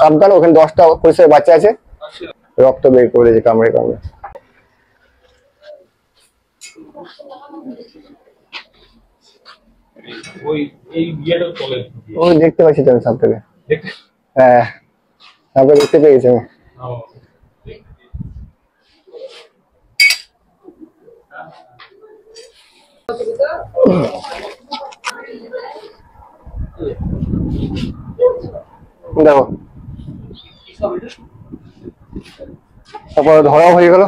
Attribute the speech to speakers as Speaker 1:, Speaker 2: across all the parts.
Speaker 1: সাবধান, ওখানে 10টা পরিষ্কার বাচ্চা আছে, রক্ত বের করে দিয়েছে কামড়ে কামড়ে। ওই দেখতে পাচ্ছি তো আমি সাপটাকে। হ্যাঁ, সাপটা দেখতে পেয়েছি আমি। দেখো তারপর ধরাও হয়ে গেল।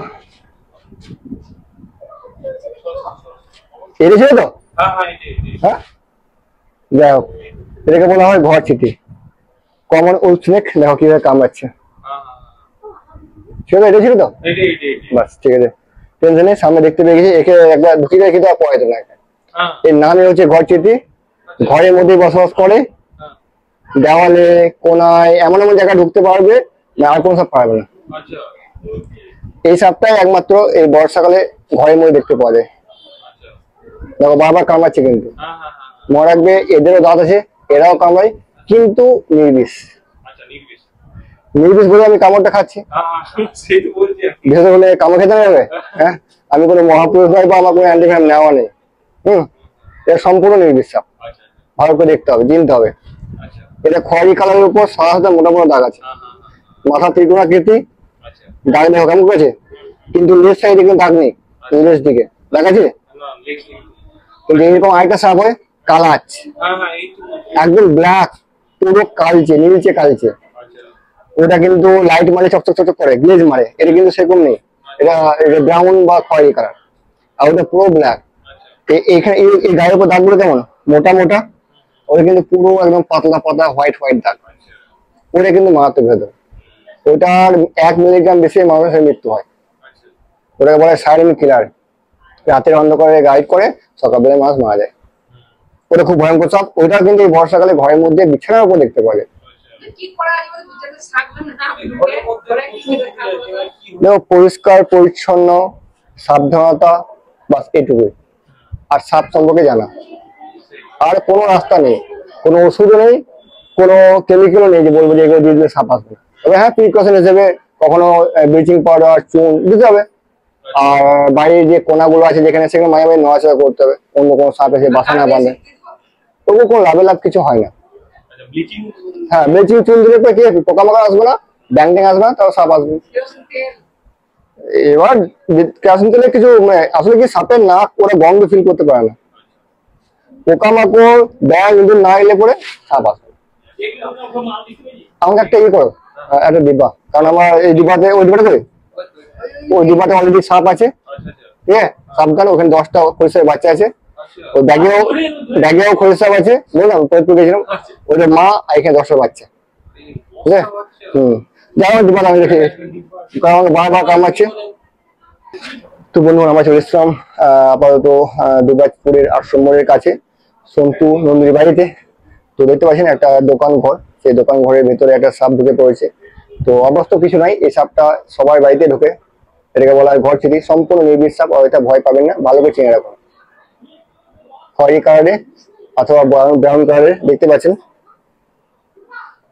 Speaker 1: এটা ছিল তো, হ্যাঁ যাই হোক, এটাকে বলা হয় ঘর চিঠি, কমন উল স্নেক। দেখো কিভাবে কামড়াচ্ছে, ঠিক আছে? এটা ছিল তো, বাস ঠিক আছে, টেনশন নেই। সামনে দেখতে পেয়ে গেছি, একে একবার ঢুকে গেলে কিন্তু আর পড়াইতো না। এর নামই হচ্ছে ঘর চিঠি। ঘরের মধ্যে বসবাস করে, দেওয়ালে কোনায় এমন এমন জায়গায় ঢুকতে পারবে না, আর কোনো সাপ পারবে না। এই সাপটাই একমাত্র এই বর্ষাকালে ঘরের মধ্যে দেখতে পাওয়া যায়। দেখো বারবার কামড়াচ্ছে, কিন্তু মনে রাখবে এদেরও দাঁত আছে, এরাও কামড়ায়, কিন্তু নির্বিষ। নির্বিষ বলে আমি কামড়টা খাচ্ছি, বিশেষ করে কামড় খেতে হবে। হ্যাঁ, আমি কোনো মহাপুরুষ নয় বা আমার কোনো অ্যান্টিভেনাম নেওয়া নেই। এটা সম্পূর্ণ নির্বিষ সাপ, ভালো করে দেখতে হবে, চিনতে হবে। এটা খয়েরি কালারের উপর সাদা সাদা মোটা মোটা দাগ আছে, মাথা ত্রিকোণাকৃতি, দাগ দেখো কেমন করেছে, কিন্তু লেফট সাইডে কিন্তু দাগ নেই, লেফট দিকে দাগ আছে। কিন্তু এরকম আরেকটা সাপ হয় কালাচ, একদম ব্ল্যাক, পুরো কালচে, নীলচে কালচে। ওটা কিন্তু লাইট মারে চকচক চকচক করে, গ্লেজ মারে। এটা কিন্তু সেরকম নেই, এটা ব্রাউন বা খয়েরি কালার, আর ওটা পুরো ব্ল্যাক। এখানে এই গায়ের উপর দাগগুলো কেমন মোটা মোটা, ওটা কিন্তু পুরো একদম পাতলা পাতলা হোয়াইট হোয়াইট দাগ। ওটা কিন্তু মারাত্মক ভেতর, ওটার 1 মিলিগ্রাম বেশি মানুষের মৃত্যু হয়। ওটাকে বলে সাইলেন্ট কিলার। রাতের অন্ধকারে গাইড করে, সকালবেলায় মানুষ মারা যায়। ওটা খুব ভয়ঙ্কর সাপ। ওটা কিন্তু এই বর্ষাকালে ঘরের মধ্যে বিছানার উপর দেখতে পাওয়া যায়। দেখো পরিষ্কার পরিচ্ছন্ন, সাবধানতা, বাস এটুকুই। আর সাপ সম্পর্কে জানা, আর কোনো রাস্তা নেই, কোনো ওষুধও নেই, কোনো কেমিক্যালও নেই যে বলবো যে এগুলো দিয়ে দিলে সাপ আসবে। তবে হ্যাঁ, প্রিকশন হিসেবে কখনো ব্লিচিং পাউডার, চুন দিতে হবে। আর বাইরে যে কোনাগুলো আছে যেখানে, সেখানে মাঝে মাঝে নড়াচড়া করতে হবে, অন্য কোনো সাপ এসে বাসা না বাঁধে। তবুও কোনো লাভ কিছু হয় না। হ্যাঁ, ব্লিচিং চুন দিলে কি পোকামাকড় আসবে না, ব্যাং ট্যাং আসবে না, তাও সাপ আসবে। এবার কেরোসিন তেলে কিছু আসলে কি, সাপের নাক ওরা গন্ধ ফিল করতে পারে না। পোকামাকড় ব্যাং ইঁদুর না এলে পরে সাপ আসবে। আমাকে একটা করো, একটা ডিব্বা, কারণ আমার এই ডিব্বাতে, ওই ডিব্বাটা করে, ওই ডিব্বাতে অলরেডি সাপ আছে। ঠিক আছে, সাবধান, ওখানে 10টা খরিসার বাচ্চা আছে। ওই ব্যাগেও খরিসাপ আছে, বললাম ফরিদপুর গেছিলাম, ওদের মা, আর এখানে 10টা বাচ্চা। ঠিক আছে, যাও ডিব্বাটা আমি দেখি, কারণ আমাকে বারবার কামড়াচ্ছে। তো বন্ধুরা, আমরা চলে এসেছিলাম আপাতত দুর্গাপুরের 8 নম্বরের কাছে সন্তু নন্দীর বাড়িতে। তো দেখতে পাচ্ছেন একটা দোকান ঘর, সেই দোকান ঘরের ভেতরে একটা সাপ ঢুকে পড়েছে। তো অবস্থ কিছু নাই, এই সাপটা সবার বাড়িতে ঢুকে, এটাকে বলা হয় ঘর চিঠি, সম্পূর্ণ নির্বিষ সাপ। আর এটা ভয় পাবেন না, ভালো করে চিনে রাখুন। খয়েরি কালারে অথবা ব্রাউন কালারে দেখতে পাচ্ছেন,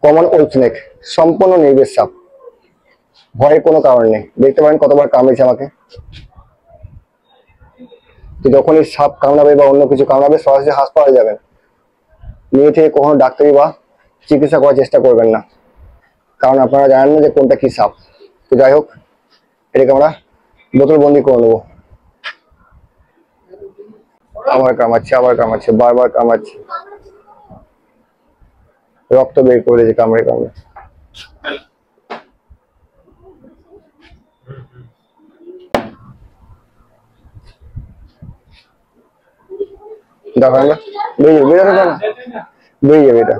Speaker 1: কমন ওল স্নেক, সম্পূর্ণ নির্বিষ সাপ, ভয়ের কোনো কারণ নেই। দেখতে পারেন কতবার কামড়েছে আমাকে। তো যখনই সাপ কামড়াবে বা অন্য কিছু কামড়াবে, সরাসরি হাসপাতালে যাবেন, নিয়ে থেকে কখনো ডাক্তারি বা চিকিৎসা করার চেষ্টা করবেন না, কারণ আপনারা জানেন না যে কোনটা কি সাপ। তো যাই হোক, এটাকে আমরা বোতল বন্দি করে নেবো। আবার কামড়াচ্ছে, আবার কামড়াচ্ছে, বারবার কামড়াচ্ছে, রক্ত বের করে দিয়েছে কামড়ে কামড়ে। দেখো আমরা বেরিয়ে যাবে এটা।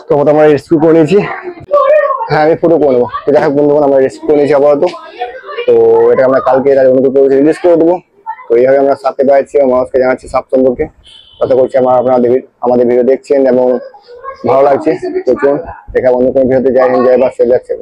Speaker 1: তো আমরা রেস্কিউ করে নিয়েছি। হ্যাঁ, আমি ফটো করে নেবো। তো যাই হোক বন্ধুগণ, আমরা রেস্কিউ করে নিয়েছি আপাতত। তো এটা আমরা কালকে রিলিজ করে দেবো। তো এইভাবে আমরা সাপে পাচ্ছি এবং মানুষকে জানাচ্ছি সাপ সম্পর্কে। কথা করছি আমাদের ভিডিও দেখছেন এবং ভালো লাগছে। তো চলুন দেখা অন্য কোনো ভিডিওতে, জয় হিন্দ, জয় বা, যাচ্ছে।